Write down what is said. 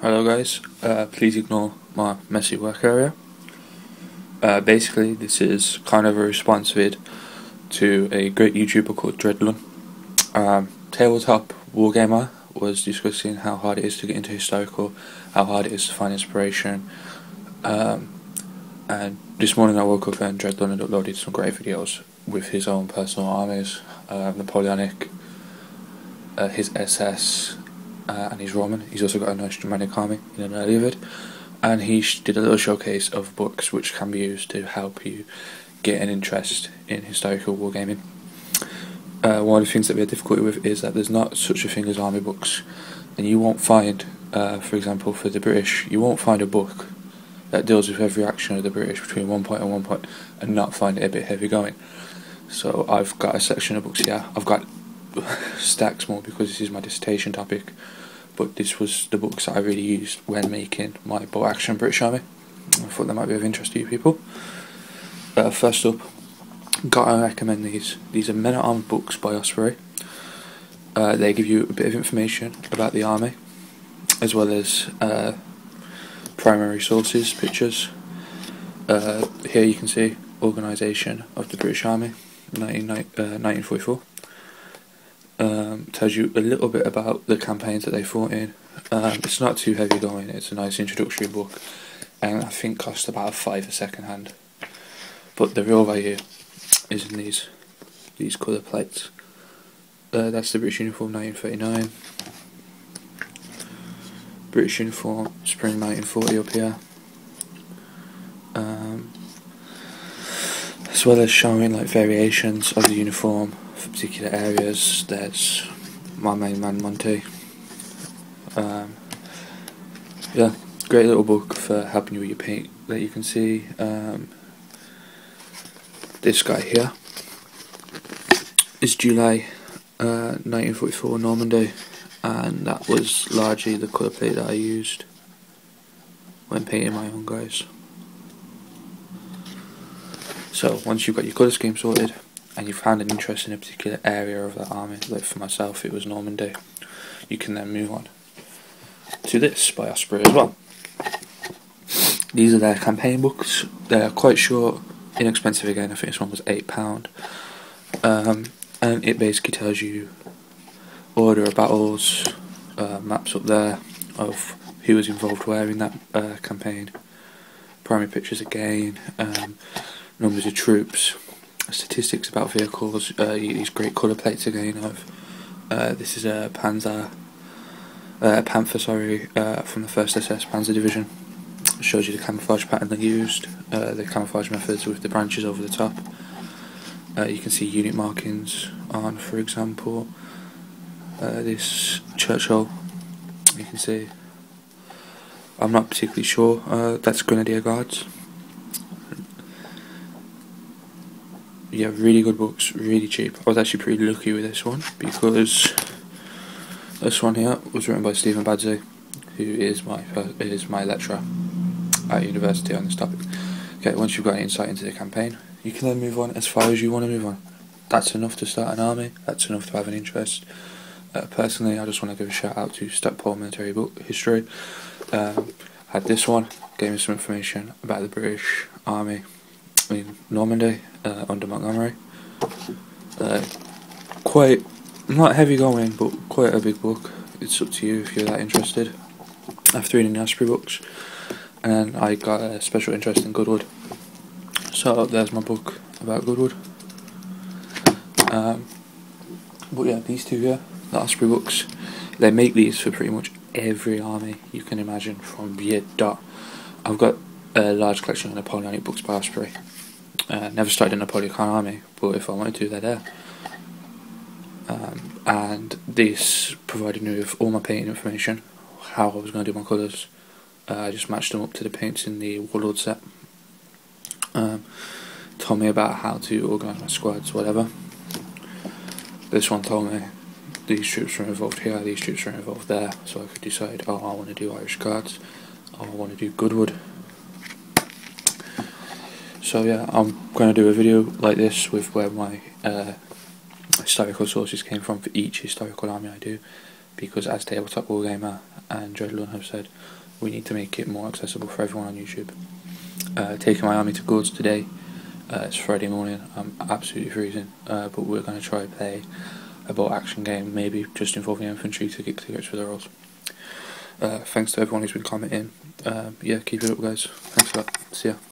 Hello guys, please ignore my messy work area. Basically this is kind of a response vid to a great YouTuber called Dread Lunn. Tabletop Wargamer was discussing how hard it is to get into historical, how hard it is to find inspiration, and this morning I woke up and Dread Lunn had uploaded some great videos with his own personal armies, Napoleonic, his SS, and his Roman. He's also got a nice Germanic army in an earlier vid, and he did a little showcase of books which can be used to help you get an interest in historical wargaming. One of the things that we have difficulty with is that there's not such a thing as army books, and you won't find, for example for the British, you won't find a book that deals with every action of the British between one point and one point and not find it a bit heavy going. So I've got a section of books here. I've got stacks more because this is my dissertation topic, but this was the books that I really used when making my bow action British Army. I thought that might be of interest to you people. First up, gotta recommend these. These are Men at Arms books by Osprey. They give you a bit of information about the army, as well as primary sources, pictures. Here you can see organisation of the British Army, 1944. Tells you a little bit about the campaigns that they fought in. It's not too heavy going, it's a nice introductory book, and I think cost about £5 second hand. But the real value is in these colour plates. That's the British uniform 1939, British uniform spring 1940 up here, as well as showing like variations of the uniform for particular areas. There's my main man Monty. Yeah, great little book for helping you with your paint. That you can see this guy here is July 1944 Normandy, and that was largely the colour plate that I used when painting my own guys. So once you've got your colour scheme sorted and you've found an interest in a particular area of that army, like for myself it was Normandy, you can then move on to this by Osprey as well. These are their campaign books. They're quite short, inexpensive again. I think this one was £8, and it basically tells you order of battles, maps up there of who was involved where in that campaign, primary pictures again, numbers of troops, statistics about vehicles, these great colour plates again of this is a Panther from the 1st SS Panzer Division. It shows you the camouflage pattern they used, the camouflage methods with the branches over the top. You can see unit markings on, for example, this Churchill. You can see, I'm not particularly sure, that's Grenadier Guards. Yeah, really good books, really cheap. I was actually pretty lucky with this one because this one here was written by Stephen Badsey, who is my lecturer at university on this topic. Okay, once you've got an insight into the campaign, you can then move on as far as you want to move on. That's enough to start an army, that's enough to have an interest. Personally, I just want to give a shout out to Stockport Military Book History. Had this one, gave me some information about the British Army in Normandy under Montgomery. Quite, not heavy going, but quite a big book. It's up to you if you're that interested. After reading the Osprey books, and I got a special interest in Goodwood, so there's my book about Goodwood. But yeah, these two here, the Osprey books, they make these for pretty much every army you can imagine from year dot. I've got a large collection of Napoleonic books by Osprey. Never started a Napoleonic army, but if I wanted to, they're there. And this provided me with all my painting information, how I was going to do my colours. I just matched them up to the paints in the Warlord set. Told me about how to organise my squads, whatever. This one told me these troops were involved here, these troops were involved there, so I could decide, oh, I want to do Irish Guards, oh, I want to do Goodwood. So yeah, I'm going to do a video like this with where my historical sources came from for each historical army I do, because as Tabletop Wargamer and Dread Lunn have said we need to make it more accessible for everyone on YouTube. Taking my army to Gords today. It's Friday morning, I'm absolutely freezing, but we're going to try play a bolt action game, maybe just involving infantry to get to grips with the rolls. Thanks to everyone who's been commenting. Yeah, keep it up guys. Thanks a lot. See ya.